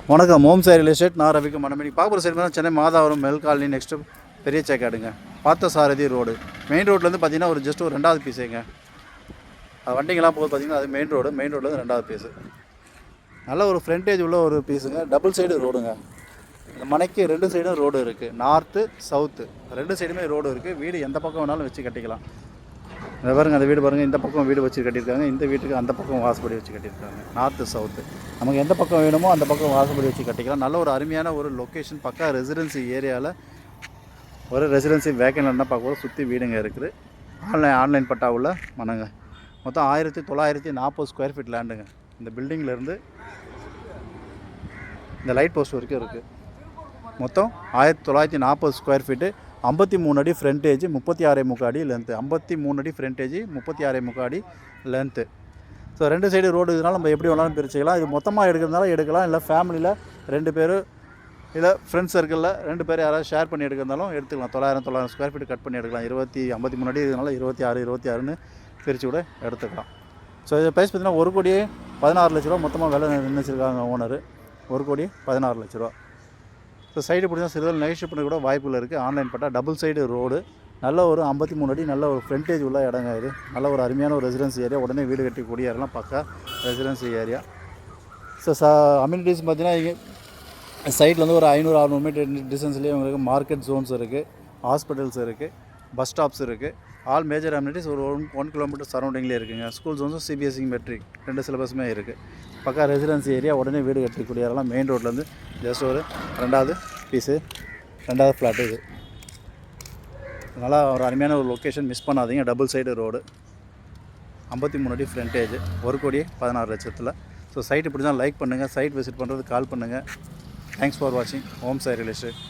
வணக்கம். Home Sai real estate. நான் ரவிக்கு மனமணி பார்க்குற சைடு சென்னை மாதாவரம் மெல் காலனி நெக்ஸ்ட்டு பெரிய சேக்காடுங்க. பார்த்த சாரதி ரோடு மெயின் ரோட்லேருந்து பார்த்தீங்கன்னா ஒரு ஜஸ்ட் ஒரு 2வது பீஸுங்க. வண்டிங்கெல்லாம் போது பார்த்தீங்கன்னா அது மெயின் ரோட்லேருந்து 2வது பீஸு. நல்ல ஒரு ஃப்ரண்டேஜ் உள்ள ஒரு பீஸுங்க. டபுள் சைடு ரோடுங்க. இந்த மனைக்கு 2 சைடும் ரோடு இருக்குது. நார்த்து சவுத்து 2 சைடுமே ரோடு இருக்குது. வீடு எந்த பக்கம் வேணாலும் வச்சு கட்டிக்கலாம். இந்த பாருங்கள், அந்த வீடு பாருங்கள், இந்த பக்கம் வீடு வச்சு கட்டியிருக்காங்க. இந்த வீட்டுக்கு அந்த பக்கம் வாசப்படி வச்சு கட்டியிருக்காங்க. நார்த்து சவுத்து நமக்கு எந்த பக்கம் வேணுமோ அந்த பக்கம் வாசப்படி வச்சு கட்டிக்கலாம். நல்ல ஒரு அருமையான ஒரு லொக்கேஷன். பக்கா ரெசிடென்சி ஏரியாவில் ஒரு ரெசிடென்சி வேக்கன்ட்னா பார்க்க சுற்றி வீடுங்க இருக்குது. ஆன்லைன் பட்டாவில் மனங்க. மொத்தம் 1940 ஸ்கொயர் ஃபீட் லேண்டுங்க. இந்த பில்டிங்லேருந்து இந்த லைட் போஸ்ட் வரைக்கும் இருக்குது. மொத்தம் 1940 ஸ்கொயர் ஃபீட்டு. 53 அடி ஃப்ரண்டேஜ், 36.3 அடி லென்த்து. 53 அடி ஃப்ரண்டேஜ், 36.3 அடி லென்த்து. ஸோ 2 சைடு ரோடு இதனால் நம்ம எப்படி வேணாலும் பிரிச்சுக்கலாம். இது மொத்தமாக எடுக்கிறதுனால எடுக்கலாம், இல்லை ஃபேமிலியில் 2 பேர் இல்லை ஃப்ரெண்ட்ஸ் சர்க்கிளில் 2 பேர் யாராவது ஷேர் பண்ணி எடுக்கிறதாலும் எடுத்துக்கலாம். 900 ஸ்கொயர் ஃபீட் கட் பண்ணி எடுக்கலாம். 53 அடி இதனால் 26 பிரித்து கூட எடுத்துக்கலாம். ஸோ இது ப்ரைஸ் பார்த்திங்கன்னா 1,16 லட்ச ரூபா மொத்தமாக விலை நிர்ணயிச்சிருக்காங்க ஓனர். 1,16 லட்ச ரூபா. ஸோ சைடு பிடிச்சா சிறிது நெகோஷியேட் பண்ண கூட வாய்ப்புகள் இருக்குது. ஆன்லைன் பட்டா டபுள் சைடு ரோடு. நல்ல ஒரு 53 அடி நல்ல ஒரு ஃப்ரண்டேஜ் உள்ள இடங்க. இது நல்ல ஒரு அருமையான ஒரு ரெசிடென்சி ஏரியா. உடனே வீடு கட்டிக்கூடிய இடம்லாம் பக்கா ரெசிடென்சி ஏரியா. ஸோ அம்யூனிட்டிஸ் பார்த்தீங்கன்னா இங்கே சைட்லேருந்து ஒரு 500-600 மீட்டர் டிஸ்டன்ஸ்லேயே உங்களுக்கு மார்க்கெட் ஜோன்ஸ் இருக்குது, ஹாஸ்பிட்டல்ஸ் இருக்குது, பஸ் ஸ்டாப்ஸ் இருக்குது. ஆல் மேஜர் அம்யூனிட்டிஸ் ஒரு 1 கிலோமீட்டர் சரௌண்டிங்லேயே இருக்குங்க. ஸ்கூல் ஜோன்ஸும் சிபிஎஸ்சி மெட்ரிக் 2 சிலபஸுமே இருக்குது. பக்கா ரெசிடென்சி ஏரியா. உடனே வீடு கட்டிக்கூடிய இடம்லாம் மெயின் ரோட்லேருந்து ஜஸ்ட் ஒரு 2வது பீஸு, 2வது ஃப்ளாட்டு. இது நல்லா ஒரு அருமையான ஒரு லொக்கேஷன். மிஸ் பண்ணாதீங்க. டபுள் சைடு ரோடு, 53 அடி ஃப்ரண்டேஜ், 1,16 லட்சத்தில். ஸோ சைட்டு இப்படி தான் லைக் பண்ணுங்கள். சைட் விசிட் பண்ணுறது கால் பண்ணுங்கள். தேங்க்ஸ் ஃபார் வாட்சிங் ஹோம் சாய் ரியல் எஸ்டேட்.